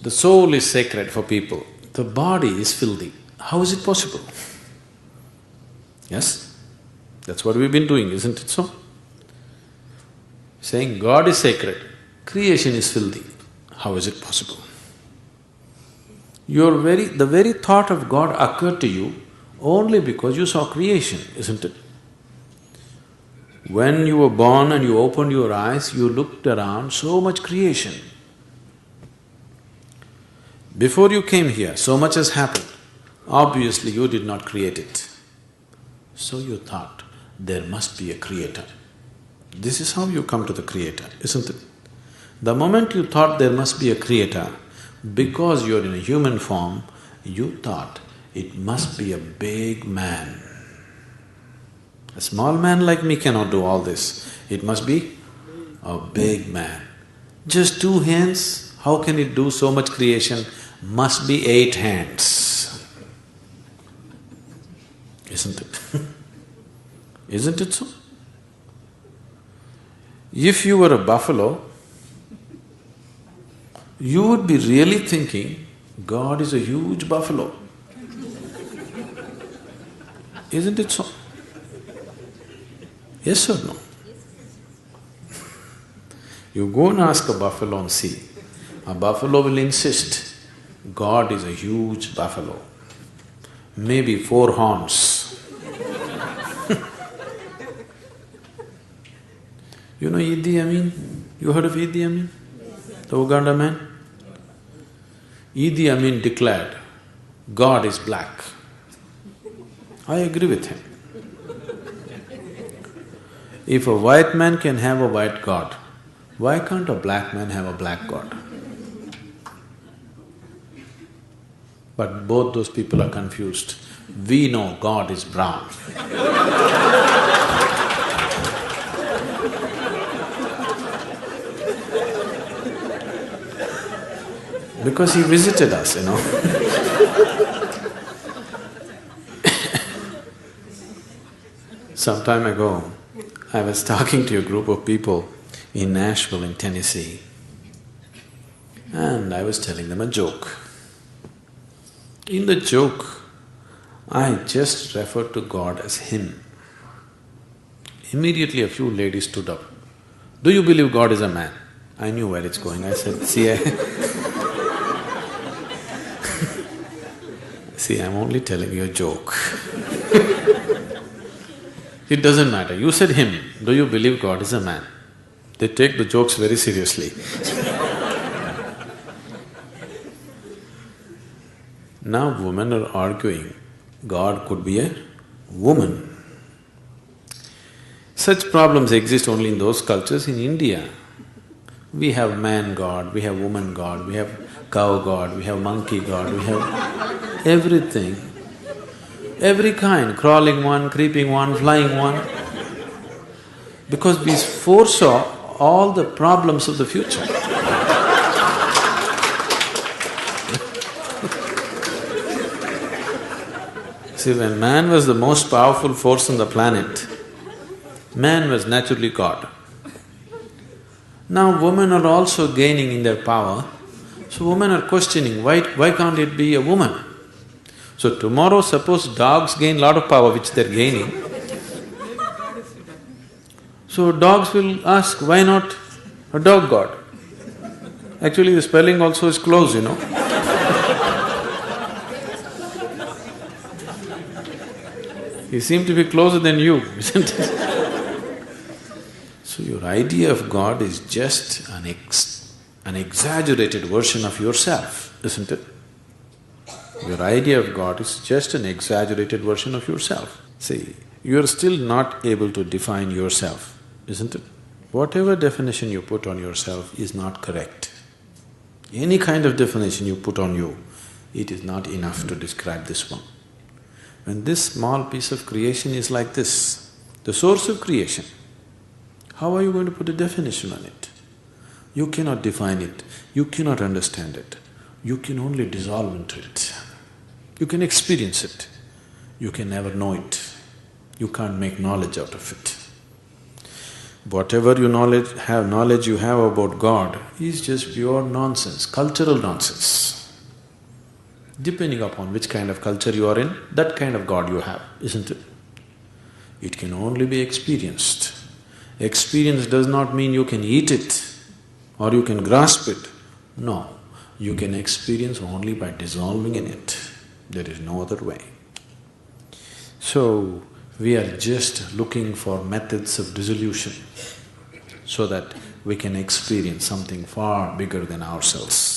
The soul is sacred for people, the body is filthy. How is it possible? Yes? That's what we've been doing, isn't it so? Saying God is sacred, creation is filthy. How is it possible? The very thought of God occurred to you only because you saw creation, isn't it? When you were born and you opened your eyes, you looked around, so much creation. Before you came here, so much has happened. Obviously, you did not create it. So you thought, there must be a creator. This is how you come to the creator, isn't it? The moment you thought there must be a creator, because you're in a human form, you thought it must be a big man. A small man like me cannot do all this. It must be a big man. Just 2 hands, how can it do so much creation? Must be 8 hands. Isn't it? Isn't it so? If you were a buffalo, you would be really thinking, God is a huge buffalo. Isn't it so? Yes or no? You go and ask a buffalo and see. A buffalo will insist, God is a huge buffalo, maybe 4 horns. You know Idi Ameen? You heard of Idi Ameen? The Uganda man? Idi Ameen declared, God is black. I agree with him. If a white man can have a white God, why can't a black man have a black God? But both those people are confused. We know God is brown. Because he visited us, you know. Some time ago, I was talking to a group of people in Nashville in Tennessee, and I was telling them a joke. In the joke, I just referred to God as Him. Immediately a few ladies stood up. Do you believe God is a man? I knew where it's going. I said, See, I'm only telling you a joke. It doesn't matter. You said Him. Do you believe God is a man? They take the jokes very seriously. Now women are arguing, God could be a woman. Such problems exist only in those cultures. In India, we have man God, we have woman God, we have cow God, we have monkey God, we have everything. Every kind, crawling one, creeping one, flying one. Because we foresaw all the problems of the future. See, when man was the most powerful force on the planet, man was naturally God. Now women are also gaining in their power, so women are questioning, why can't it be a woman? So tomorrow suppose dogs gain lot of power which they're gaining, so dogs will ask, why not a dog god? Actually the spelling also is close, you know. He seemed to be closer than you, isn't it? So your idea of God is just an exaggerated version of yourself, isn't it? Your idea of God is just an exaggerated version of yourself. See, you're still not able to define yourself, isn't it? Whatever definition you put on yourself is not correct. Any kind of definition you put on you, it is not enough to describe this one. When this small piece of creation is like this, the source of creation, how are you going to put a definition on it? You cannot define it, you cannot understand it, you can only dissolve into it. You can experience it, you can never know it, you can't make knowledge out of it. Whatever knowledge you have about God is just pure nonsense, cultural nonsense. Depending upon which kind of culture you are in, that kind of God you have, isn't it? It can only be experienced. Experience does not mean you can eat it or you can grasp it. No, you can experience only by dissolving in it. There is no other way. So, we are just looking for methods of dissolution so that we can experience something far bigger than ourselves.